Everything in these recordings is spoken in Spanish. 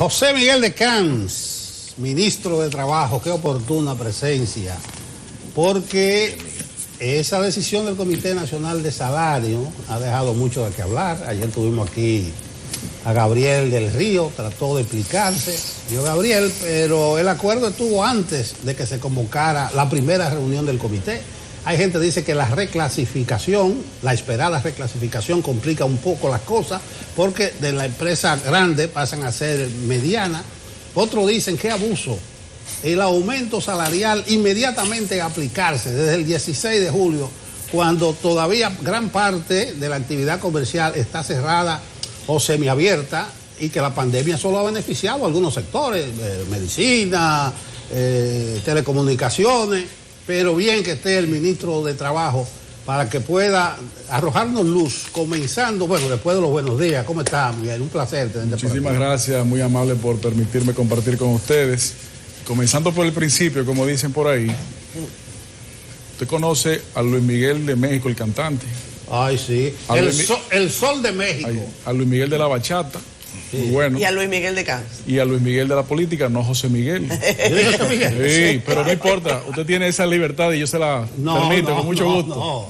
José Miguel de Camps, ministro de Trabajo, qué oportuna presencia, porque esa decisión del Comité Nacional de Salario ha dejado mucho de qué hablar. Ayer tuvimos aquí a Gabriel del Río, trató de explicarse, yo Gabriel, pero el acuerdo estuvo antes de que se convocara la primera reunión del comité. Hay gente que dice que la reclasificación, la esperada reclasificación complica un poco las cosas porque de la empresa grande pasan a ser mediana. Otros dicen que abuso. El aumento salarial inmediatamente a aplicarse desde el 16 de julio, cuando todavía gran parte de la actividad comercial está cerrada o semiabierta y que la pandemia solo ha beneficiado a algunos sectores, medicina, telecomunicaciones. Pero bien que esté el ministro de Trabajo para que pueda arrojarnos luz, comenzando, bueno, después de los buenos días. ¿Cómo está, Miguel? Un placer tenerte. Muchísimas gracias, muy amable por permitirme compartir con ustedes. Comenzando por el principio, como dicen por ahí, usted conoce a Luis Miguel de México, el cantante. Ay, sí, el sol de México. A Luis Miguel de la bachata. Sí. Muy bueno. Y a Luis Miguel de Camps. Y a Luis Miguel de la política, no José Miguel. Sí, pero no importa, usted tiene esa libertad y yo se la permito con mucho gusto.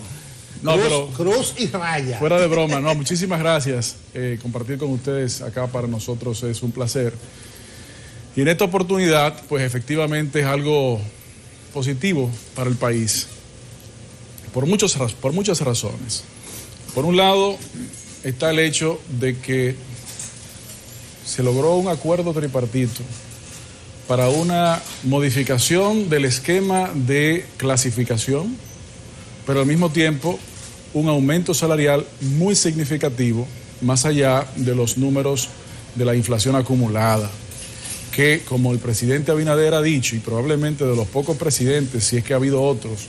Cruz y raya. Fuera de broma, no, muchísimas gracias. Compartir con ustedes acá para nosotros es un placer. Y en esta oportunidad, pues efectivamente es algo positivo para el país, por muchas razones. Por un lado, está el hecho de que se logró un acuerdo tripartito para una modificación del esquema de clasificación, pero al mismo tiempo un aumento salarial muy significativo, más allá de los números de la inflación acumulada, que como el presidente Abinader ha dicho, y probablemente de los pocos presidentes, si es que ha habido otros,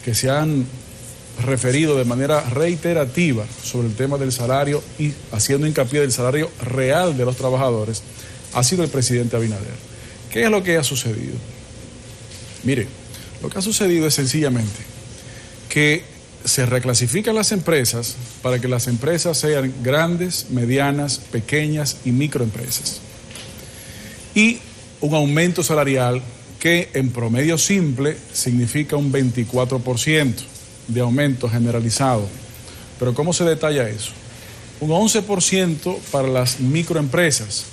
que se han referido de manera reiterativa sobre el tema del salario y haciendo hincapié del salario real de los trabajadores, ha sido el presidente Abinader. ¿Qué es lo que ha sucedido? Mire, lo que ha sucedido es sencillamente que se reclasifican las empresas para que las empresas sean grandes, medianas, pequeñas y microempresas. Y un aumento salarial que en promedio simple significa un 24% de aumento generalizado. Pero ¿cómo se detalla eso? Un 11% para las microempresas.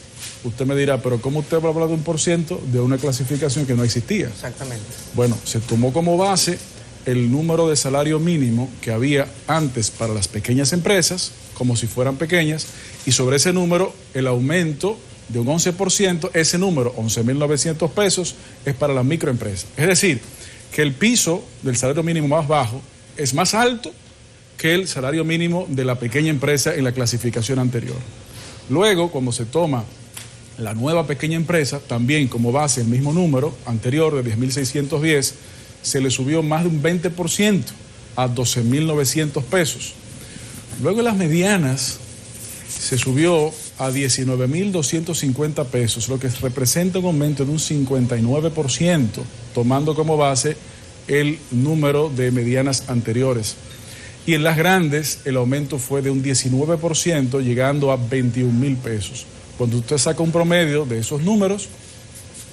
Usted me dirá, pero ¿cómo usted va a hablar de un por ciento de una clasificación que no existía? Exactamente. Bueno, se tomó como base el número de salario mínimo que había antes para las pequeñas empresas, como si fueran pequeñas, y sobre ese número el aumento de un 11%, ese número, 11.900 pesos, es para la microempresa. Es decir, que el piso del salario mínimo más bajo es más alto que el salario mínimo de la pequeña empresa en la clasificación anterior. Luego, cuando se toma la nueva pequeña empresa, también como base el mismo número anterior de 10.610, se le subió más de un 20% a 12.900 pesos. Luego en las medianas se subió a 19.250 pesos, lo que representa un aumento de un 59%, tomando como base el número de medianas anteriores. Y en las grandes el aumento fue de un 19%, llegando a 21.000 pesos. Cuando usted saca un promedio de esos números,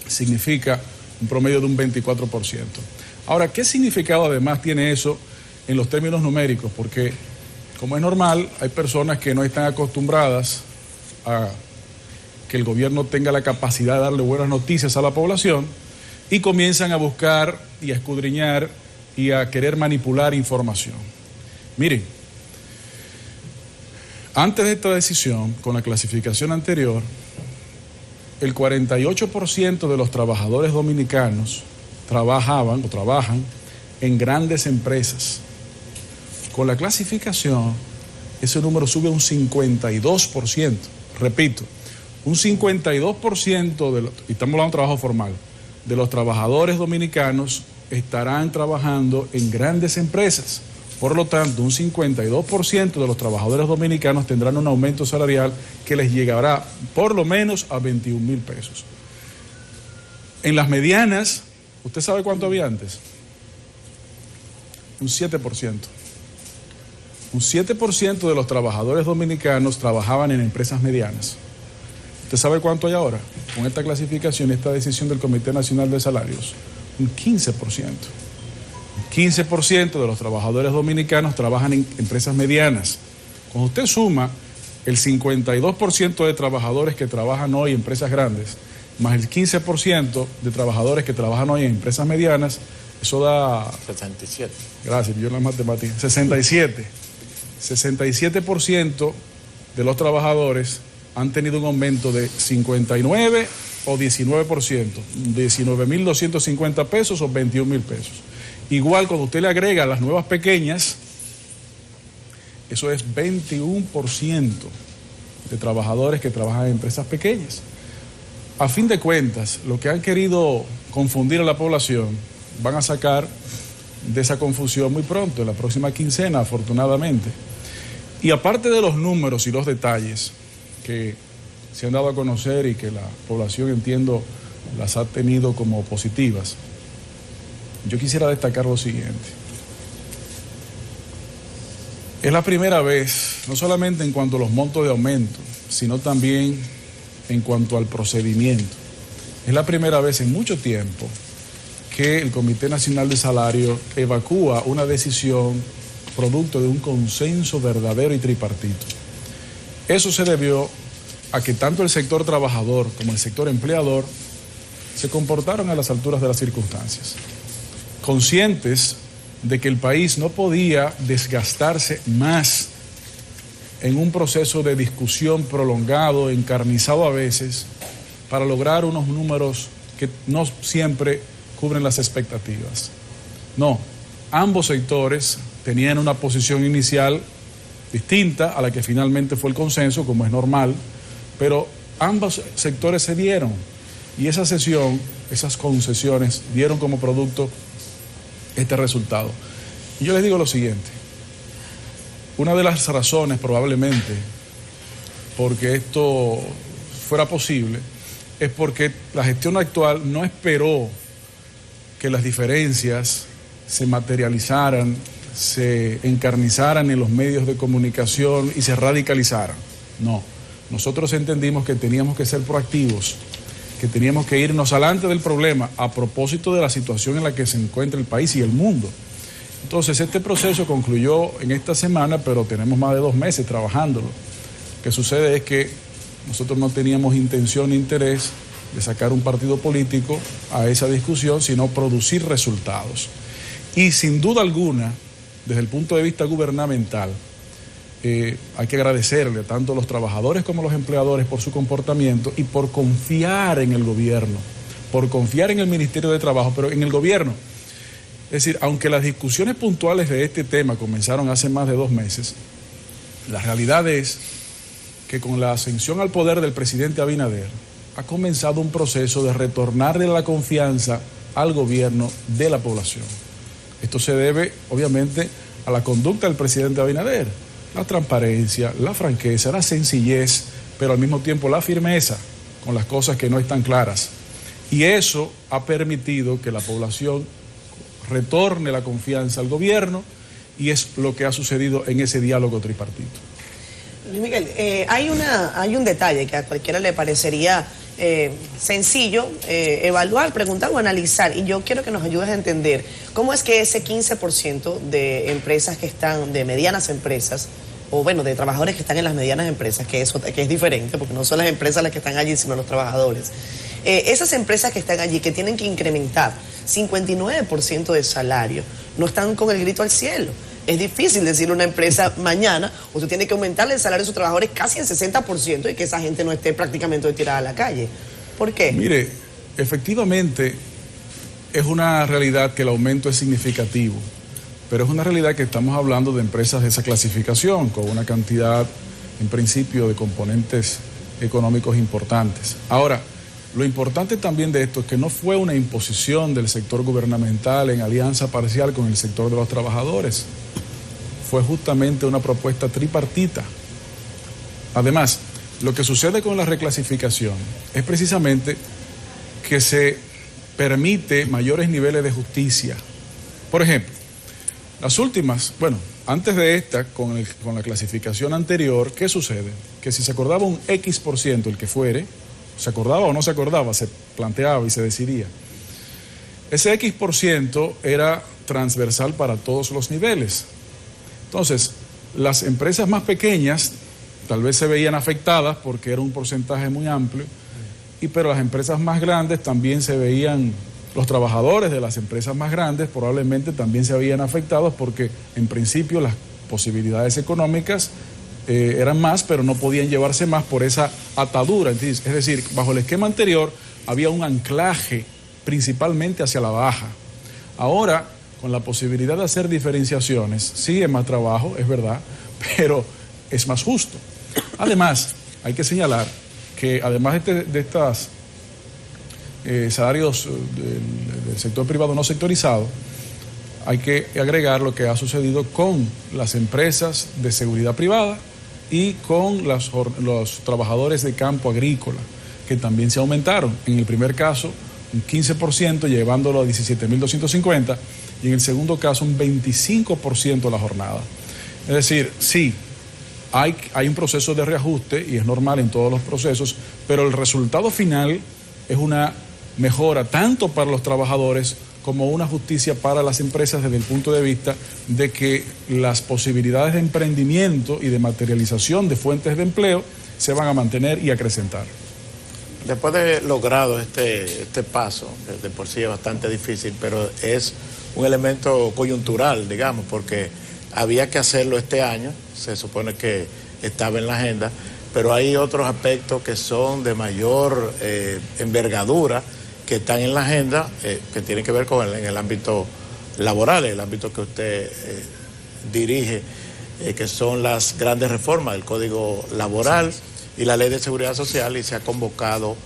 significa un promedio de un 24%. Ahora, ¿qué significado además tiene eso en los términos numéricos? Porque, como es normal, hay personas que no están acostumbradas a que el gobierno tenga la capacidad de darle buenas noticias a la población y comienzan a buscar y a escudriñar y a querer manipular información. Miren, antes de esta decisión, con la clasificación anterior, el 48% de los trabajadores dominicanos trabajan en grandes empresas. Con la clasificación, ese número sube a un 52%. Repito, un 52% y estamos hablando de trabajo formal, de los trabajadores dominicanos estarán trabajando en grandes empresas. Por lo tanto, un 52% de los trabajadores dominicanos tendrán un aumento salarial que les llegará por lo menos a 21.000 pesos. En las medianas, ¿usted sabe cuánto había antes? Un 7%. Un 7% de los trabajadores dominicanos trabajaban en empresas medianas. ¿Usted sabe cuánto hay ahora? Con esta clasificación, esta decisión del Comité Nacional de Salarios, un 15%. Un 15% de los trabajadores dominicanos trabajan en empresas medianas. Cuando usted suma el 52% de trabajadores que trabajan hoy en empresas grandes, más el 15% de trabajadores que trabajan hoy en empresas medianas, eso da... 67. Gracias, yo en la matemática. 67. 67% de los trabajadores han tenido un aumento de 59 o 19%, 19.250 pesos o 21.000 pesos. Igual cuando usted le agrega las nuevas pequeñas, eso es 21% de trabajadores que trabajan en empresas pequeñas. A fin de cuentas, lo que han querido confundir a la población van a sacar de esa confusión muy pronto, en la próxima quincena, afortunadamente. Y aparte de los números y los detalles que se han dado a conocer y que la población, entiendo, las ha tenido como positivas, yo quisiera destacar lo siguiente. Es la primera vez, no solamente en cuanto a los montos de aumento, sino también en cuanto al procedimiento. Es la primera vez en mucho tiempo que el Comité Nacional de Salario evacúa una decisión producto de un consenso verdadero y tripartito. Eso se debió a que tanto el sector trabajador como el sector empleador se comportaron a las alturas de las circunstancias, conscientes de que el país no podía desgastarse más en un proceso de discusión prolongado, encarnizado a veces, para lograr unos números que no siempre cubren las expectativas. No, ambos sectores tenían una posición inicial distinta a la que finalmente fue el consenso, como es normal, pero ambos sectores se dieron y esa sesión, esas concesiones dieron como producto este resultado. Y yo les digo lo siguiente, una de las razones probablemente porque esto fuera posible es porque la gestión actual no esperó que las diferencias se materializaran, se encarnizaran en los medios de comunicación y se radicalizaran. No, nosotros entendimos que teníamos que ser proactivos, que teníamos que irnos adelante del problema a propósito de la situación en la que se encuentra el país y el mundo. Entonces, este proceso concluyó en esta semana, pero tenemos más de 2 meses trabajándolo. Lo que sucede es que nosotros no teníamos intención ni interés de sacar un partido político a esa discusión, sino producir resultados. Y sin duda alguna, desde el punto de vista gubernamental, hay que agradecerle tanto a los trabajadores como a los empleadores por su comportamiento y por confiar en el gobierno, por confiar en el Ministerio de Trabajo, pero en el gobierno. Es decir, aunque las discusiones puntuales de este tema comenzaron hace más de 2 meses, la realidad es que con la ascensión al poder del presidente Abinader ha comenzado un proceso de retornarle la confianza al gobierno de la población. Esto se debe, obviamente, a la conducta del presidente Abinader, la transparencia, la franqueza, la sencillez, pero al mismo tiempo la firmeza con las cosas que no están claras. Y eso ha permitido que la población retorne la confianza al gobierno y es lo que ha sucedido en ese diálogo tripartito. Luis Miguel, hay un detalle que a cualquiera le parecería sencillo evaluar, preguntar o analizar, y yo quiero que nos ayudes a entender cómo es que ese 15% de empresas que están, de medianas empresas, o bueno, de trabajadores que están en las medianas empresas, que es diferente, porque no son las empresas las que están allí, sino los trabajadores. Esas empresas que están allí, que tienen que incrementar 59% de salario, no están con el grito al cielo. Es difícil decirle a una empresa mañana, usted tiene que aumentarle el salario de sus trabajadores casi en 60% y que esa gente no esté prácticamente tirada a la calle. ¿Por qué? Mire, efectivamente es una realidad que el aumento es significativo, pero es una realidad que estamos hablando de empresas de esa clasificación, con una cantidad, en principio, de componentes económicos importantes. Ahora, lo importante también de esto es que no fue una imposición del sector gubernamental en alianza parcial con el sector de los trabajadores. Fue justamente una propuesta tripartita. Además, lo que sucede con la reclasificación es precisamente que se permite mayores niveles de justicia. Por ejemplo, Las últimas, bueno, antes de esta, con la clasificación anterior, ¿qué sucede? Que si se acordaba un X%, el que fuere, se acordaba o no se acordaba, se planteaba y se decidía. Ese X% era transversal para todos los niveles. Entonces, las empresas más pequeñas tal vez se veían afectadas porque era un porcentaje muy amplio, pero las empresas más grandes también se veían, los trabajadores de las empresas más grandes probablemente también se veían afectados porque en principio las posibilidades económicas eran más, pero no podían llevarse más por esa atadura. Es decir, bajo el esquema anterior había un anclaje principalmente hacia la baja. Ahora, con la posibilidad de hacer diferenciaciones, sí es más trabajo, es verdad, pero es más justo. Además, hay que señalar que además de estos salarios del sector privado no sectorizado, hay que agregar lo que ha sucedido con las empresas de seguridad privada y con los trabajadores de campo agrícola, que también se aumentaron. En el primer caso, un 15%, llevándolo a 17.250, y en el segundo caso, un 25% la jornada. Es decir, sí, hay un proceso de reajuste, y es normal en todos los procesos, pero el resultado final es una mejora tanto para los trabajadores como una justicia para las empresas desde el punto de vista de que las posibilidades de emprendimiento y de materialización de fuentes de empleo se van a mantener y acrecentar. Después de logrado este paso, que de por sí es bastante difícil, pero es un elemento coyuntural, digamos, porque había que hacerlo este año, se supone que estaba en la agenda, pero hay otros aspectos que son de mayor envergadura, que están en la agenda, que tienen que ver con en el ámbito laboral, el ámbito que usted dirige, que son las grandes reformas del Código Laboral y la Ley de Seguridad Social, y se ha convocado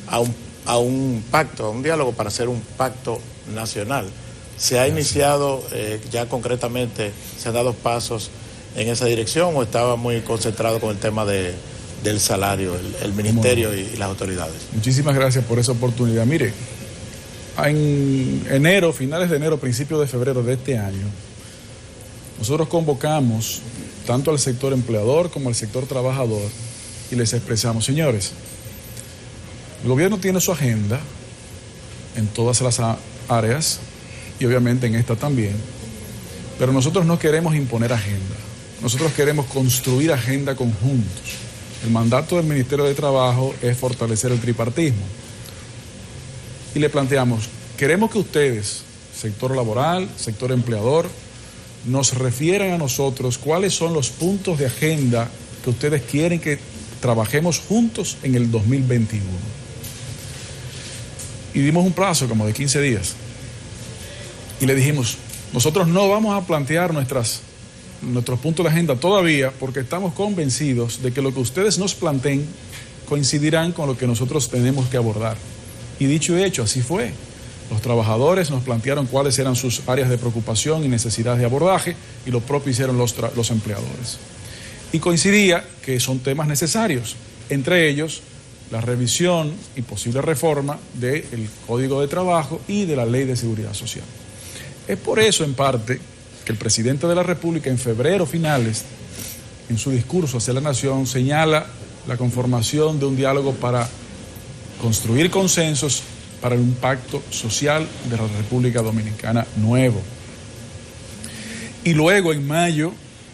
a un pacto, a un diálogo para hacer un pacto nacional. ¿Se ha iniciado ya concretamente, se han dado pasos en esa dirección o estaba muy concentrado con el tema del salario, el ministerio y las autoridades? Muchísimas gracias por esa oportunidad. Mire, en enero, finales de enero, principios de febrero de este año, nosotros convocamos tanto al sector empleador como al sector trabajador y les expresamos, señores, el gobierno tiene su agenda en todas las áreas y obviamente en esta también, pero nosotros no queremos imponer agenda, nosotros queremos construir agenda conjuntos. El mandato del Ministerio de Trabajo es fortalecer el tripartismo. Y le planteamos, queremos que ustedes, sector laboral, sector empleador, nos refieran a nosotros cuáles son los puntos de agenda que ustedes quieren que trabajemos juntos en el 2021. Y dimos un plazo como de 15 días. Y le dijimos, nosotros no vamos a plantear nuestros puntos de agenda todavía porque estamos convencidos de que lo que ustedes nos planteen coincidirán con lo que nosotros tenemos que abordar. Y dicho y hecho, así fue. Los trabajadores nos plantearon cuáles eran sus áreas de preocupación y necesidades de abordaje, y lo propio hicieron los empleadores. Y coincidía que son temas necesarios, entre ellos la revisión y posible reforma del Código de Trabajo y de la Ley de Seguridad Social. Es por eso, en parte, que el presidente de la República en febrero finales, en su discurso hacia la nación, señala la conformación de un diálogo para construir consensos para un pacto social de la República Dominicana nuevo. Y luego, en mayo,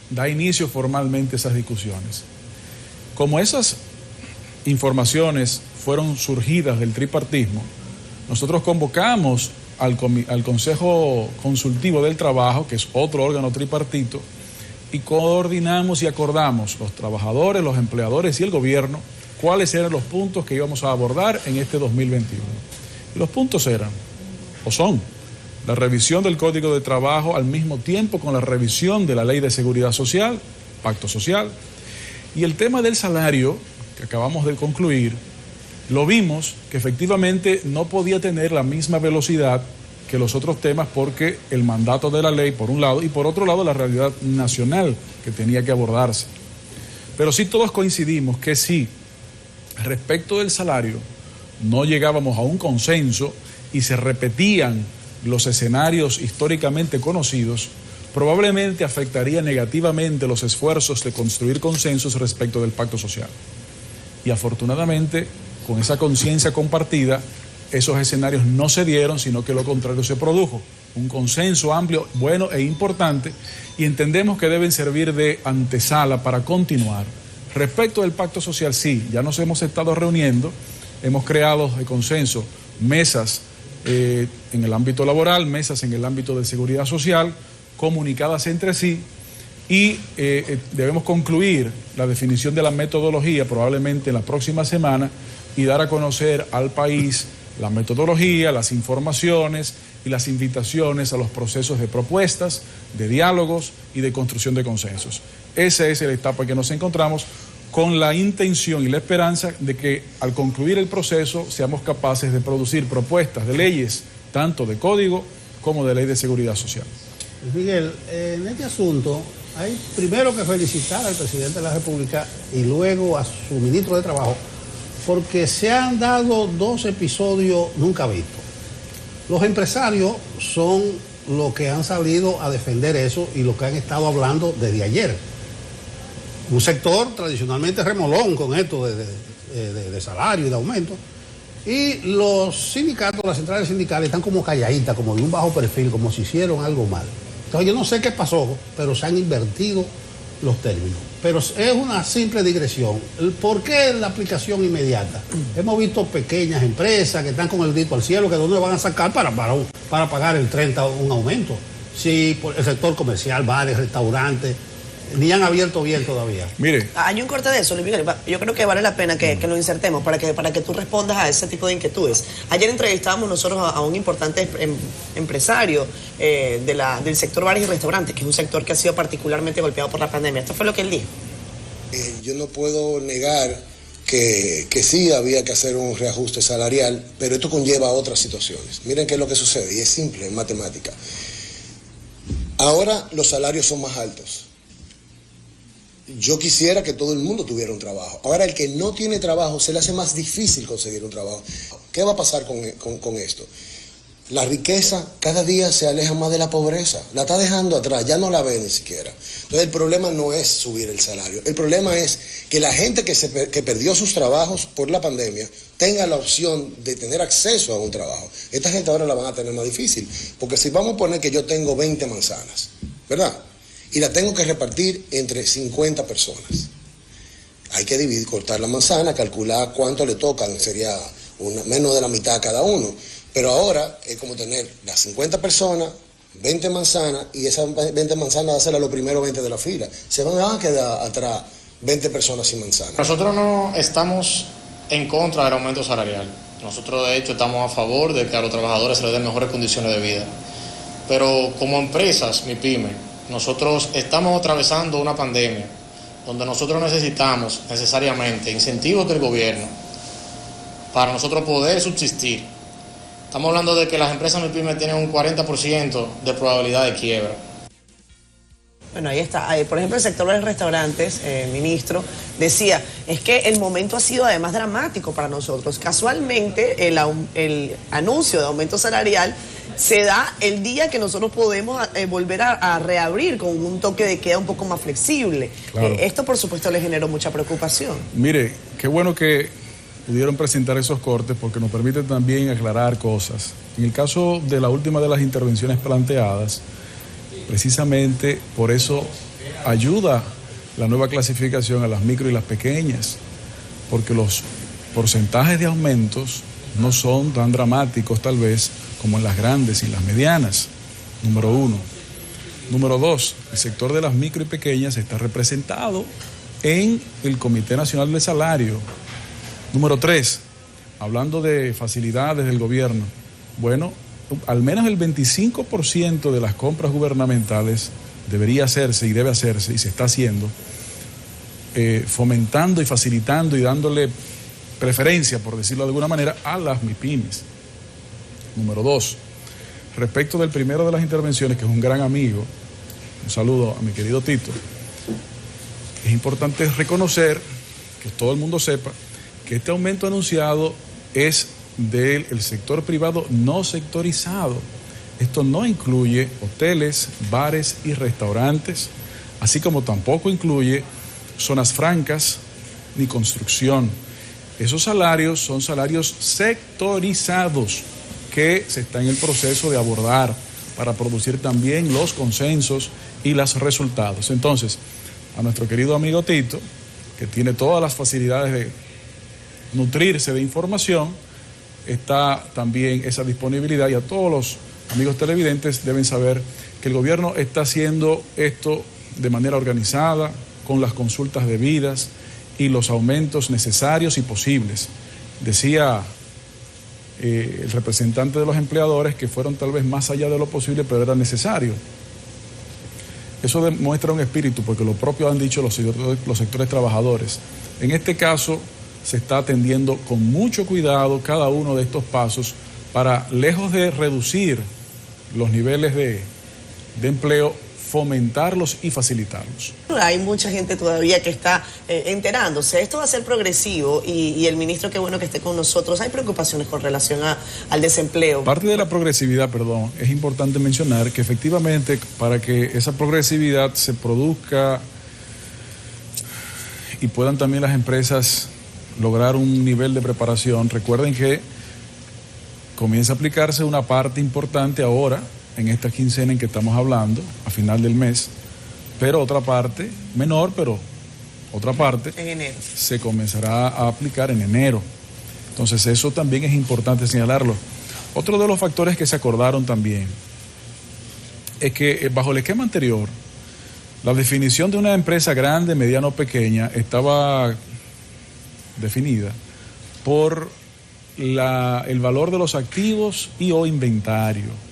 da inicio formalmente a esas discusiones. Como esas informaciones fueron surgidas del tripartismo, nosotros convocamos al Consejo Consultivo del Trabajo, que es otro órgano tripartito, y coordinamos y acordamos los trabajadores, los empleadores y el gobierno cuáles eran los puntos que íbamos a abordar en este 2021. Y los puntos eran, o son, la revisión del Código de Trabajo al mismo tiempo con la revisión de la Ley de Seguridad Social, Pacto Social, y el tema del salario, que acabamos de concluir, lo vimos que efectivamente no podía tener la misma velocidad que los otros temas porque el mandato de la ley, por un lado, y por otro lado la realidad nacional que tenía que abordarse. Pero sí todos coincidimos que sí, respecto del salario, no llegábamos a un consenso y se repetían los escenarios históricamente conocidos, probablemente afectaría negativamente los esfuerzos de construir consensos respecto del pacto social. Y afortunadamente, con esa conciencia compartida, esos escenarios no se dieron, sino que lo contrario se produjo. Un consenso amplio, bueno e importante, y entendemos que deben servir de antesala para continuar. Respecto del pacto social, sí, ya nos hemos estado reuniendo, hemos creado de consenso mesas en el ámbito laboral, mesas en el ámbito de seguridad social, comunicadas entre sí, y debemos concluir la definición de la metodología probablemente en la próxima semana y dar a conocer al país la metodología, las informaciones y las invitaciones a los procesos de propuestas, de diálogos y de construcción de consensos. Esa es la etapa en que nos encontramos, con la intención y la esperanza de que al concluir el proceso seamos capaces de producir propuestas de leyes, tanto de código como de ley de seguridad social. Miguel, en este asunto hay primero que felicitar al presidente de la República y luego a su ministro de Trabajo, porque se han dado dos episodios nunca vistos. Los empresarios son los que han salido a defender eso y lo que han estado hablando desde ayer. Un sector tradicionalmente remolón con esto de salario y de aumento. Y los sindicatos, las centrales sindicales están como calladitas, como de un bajo perfil, como si hicieron algo mal. Entonces yo no sé qué pasó, pero se han invertido los términos. Pero es una simple digresión. ¿Por qué la aplicación inmediata? Hemos visto pequeñas empresas que están con el grito al cielo, que dónde van a sacar para pagar el 30 un aumento. Si el sector comercial, bares, restaurantes, ni han abierto bien todavía. Mire. Hay un corte de eso, Luis Miguel. Yo creo que vale la pena que lo insertemos para que tú respondas a ese tipo de inquietudes. Ayer entrevistábamos nosotros a un importante empresario del sector bares y restaurantes, que es un sector que ha sido particularmente golpeado por la pandemia. Esto fue lo que él dijo. Yo no puedo negar que sí había que hacer un reajuste salarial, pero esto conlleva a otras situaciones. Miren qué es lo que sucede, y es simple, en matemática. Ahora los salarios son más altos. Yo quisiera que todo el mundo tuviera un trabajo. Ahora el que no tiene trabajo se le hace más difícil conseguir un trabajo. ¿Qué va a pasar con esto? La riqueza cada día se aleja más de la pobreza. La está dejando atrás, ya no la ve ni siquiera. Entonces el problema no es subir el salario. El problema es que la gente que perdió sus trabajos por la pandemia tenga la opción de tener acceso a un trabajo. Esta gente ahora la van a tener más difícil. Porque si vamos a poner que yo tengo 20 manzanas, ¿verdad? Y la tengo que repartir entre 50 personas. Hay que dividir, cortar la manzana, calcular cuánto le tocan, sería menos de la mitad a cada uno. Pero ahora es como tener las 50 personas, 20 manzanas, y esas 20 manzanas hacerlas los primeros 20 de la fila. Se van a quedar atrás 20 personas sin manzanas. Nosotros no estamos en contra del aumento salarial. Nosotros de hecho estamos a favor de que a los trabajadores se les den mejores condiciones de vida. Pero como empresas, mi pyme, nosotros estamos atravesando una pandemia donde nosotros necesitamos necesariamente incentivos del gobierno para nosotros poder subsistir. Estamos hablando de que las empresas MIPYME tienen un 40% de probabilidad de quiebra. Bueno, ahí está. Por ejemplo, el sector de los restaurantes, ministro, decía, es que el momento ha sido además dramático para nosotros. Casualmente, el anuncio de aumento salarial se da el día que nosotros podemos volver a reabrir con un toque de queda un poco más flexible. Claro. Esto, por supuesto, le generó mucha preocupación. Mire, qué bueno que pudieron presentar esos cortes porque nos permite también aclarar cosas. En el caso de la última de las intervenciones planteadas, precisamente por eso ayuda la nueva clasificación a las micro y las pequeñas, porque los porcentajes de aumentos no son tan dramáticos tal vez como en las grandes y las medianas, número uno. Número dos, el sector de las micro y pequeñas está representado en el Comité Nacional de Salario. Número tres, hablando de facilidades del gobierno, bueno, al menos el 25% de las compras gubernamentales debería hacerse y debe hacerse y se está haciendo, fomentando y facilitando y dándole preferencia, por decirlo de alguna manera, a las MIPYMES. Número dos, respecto del primero de las intervenciones, que es un gran amigo, un saludo a mi querido Tito, es importante reconocer, que todo el mundo sepa, que este aumento anunciado es del sector privado no sectorizado. Esto no incluye hoteles, bares y restaurantes, así como tampoco incluye zonas francas ni construcción. Esos salarios son salarios sectorizados que se está en el proceso de abordar para producir también los consensos y los resultados. Entonces, a nuestro querido amigo Tito, que tiene todas las facilidades de nutrirse de información, está también esa disponibilidad, y a todos los amigos televidentes deben saber que el gobierno está haciendo esto de manera organizada, con las consultas debidas y los aumentos necesarios y posibles. Decía el representante de los empleadores que fueron tal vez más allá de lo posible, pero era necesario. Eso demuestra un espíritu, porque lo propio han dicho los sectores trabajadores. En este caso, se está atendiendo con mucho cuidado cada uno de estos pasos para, lejos de reducir los niveles de empleo, fomentarlos y facilitarlos. Hay mucha gente todavía que está enterándose. Esto va a ser progresivo y el ministro, qué bueno que esté con nosotros. Hay preocupaciones con relación al desempleo. Parte de la progresividad, es importante mencionar que efectivamente para que esa progresividad se produzca y puedan también las empresas lograr un nivel de preparación, recuerden que comienza a aplicarse una parte importante ahora, en esta quincena en que estamos hablando, a final del mes, pero otra parte, menor, pero otra parte, en enero, se comenzará a aplicar en enero. Entonces eso también es importante señalarlo. Otro de los factores que se acordaron también es que bajo el esquema anterior, la definición de una empresa grande, mediana o pequeña estaba definida por el valor de los activos y o inventario.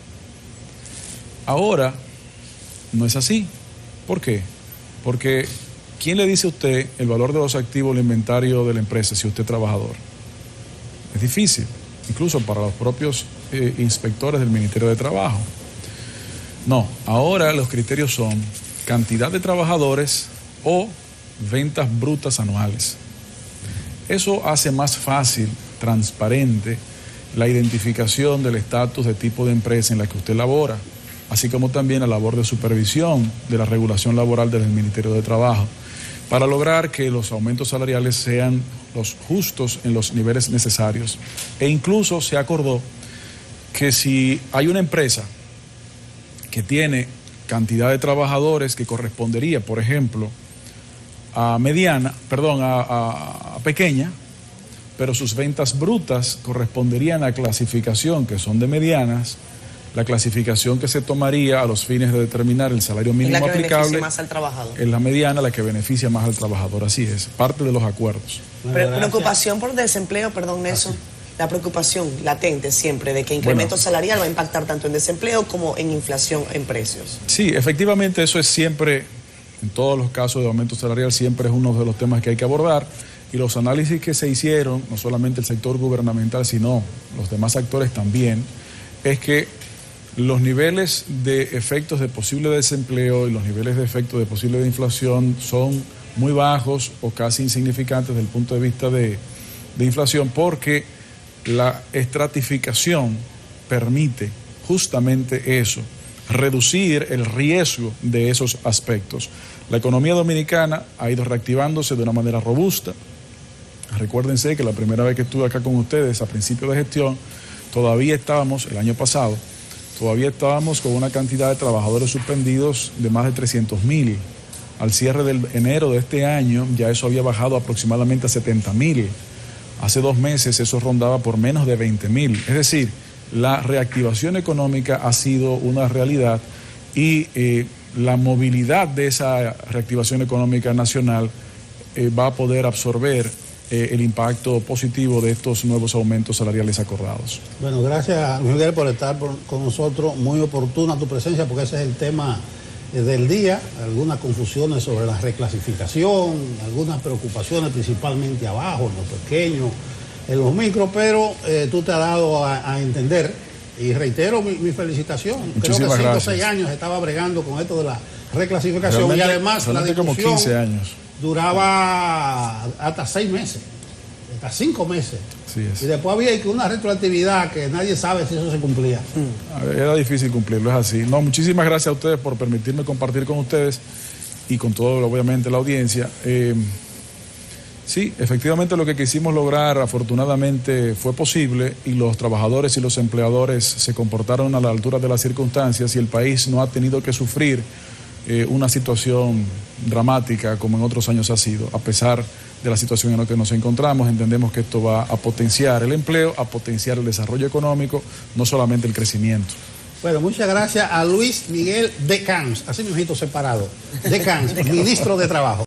Ahora no es así. ¿Por qué? Porque ¿quién le dice a usted el valor de los activos o el inventario de la empresa si usted es trabajador? Es difícil, incluso para los propios inspectores del Ministerio de Trabajo. No, ahora los criterios son cantidad de trabajadores o ventas brutas anuales. Eso hace más fácil, transparente, la identificación del estatus de tipo de empresa en la que usted labora, así como también la labor de supervisión de la regulación laboral del Ministerio de Trabajo, para lograr que los aumentos salariales sean los justos en los niveles necesarios. E incluso se acordó que si hay una empresa que tiene cantidad de trabajadores que correspondería, por ejemplo, a pequeña, pero sus ventas brutas corresponderían a clasificación que son de medianas, la clasificación que se tomaría a los fines de determinar el salario mínimo aplicable es la que beneficia más al trabajador. Es la mediana, la que beneficia más al trabajador, así es, parte de los acuerdos. Preocupación por desempleo, perdón, Nelson. La preocupación latente siempre de que incremento salarial va a impactar tanto en desempleo como en inflación en precios. Sí, efectivamente eso es siempre, en todos los casos de aumento salarial, siempre es uno de los temas que hay que abordar, y los análisis que se hicieron, no solamente el sector gubernamental, sino los demás actores también, es que los niveles de efectos de posible desempleo y los niveles de efectos de posible inflación son muy bajos o casi insignificantes desde el punto de vista de inflación, porque la estratificación permite justamente eso, reducir el riesgo de esos aspectos. La economía dominicana ha ido reactivándose de una manera robusta. Recuérdense que la primera vez que estuve acá con ustedes a principio de gestión, todavía estábamos, el año pasado, con una cantidad de trabajadores suspendidos de más de 300,000. Al cierre del enero de este año ya eso había bajado aproximadamente a 70,000. Hace 2 meses eso rondaba por menos de 20,000. Es decir, la reactivación económica ha sido una realidad y la movilidad de esa reactivación económica nacional va a poder absorber el impacto positivo de estos nuevos aumentos salariales acordados. Bueno, gracias Miguel por estar con nosotros. Muy oportuna tu presencia porque ese es el tema del día. Algunas confusiones sobre la reclasificación, algunas preocupaciones principalmente abajo, en los pequeños, en los micros, pero tú te has dado a entender y reitero mi felicitación. Muchísimas Creo que 5 o gracias. 6 años estaba bregando con esto de la reclasificación y además la discusión como 15 años. duraba hasta 6 meses. hasta 5 meses. Así es. Y después había que una retroactividad que nadie sabe si eso se cumplía. Era difícil cumplirlo, es así. No, muchísimas gracias a ustedes por permitirme compartir con ustedes y con todo, obviamente, la audiencia. Sí, efectivamente lo que quisimos lograr afortunadamente fue posible y los trabajadores y los empleadores se comportaron a la altura de las circunstancias y el país no ha tenido que sufrir una situación dramática como en otros años ha sido. A pesar de la situación en la que nos encontramos, entendemos que esto va a potenciar el empleo, a potenciar el desarrollo económico, no solamente el crecimiento. Bueno, muchas gracias a Luis Miguel de Camps, así mismo separado, de Camps, ministro de Trabajo.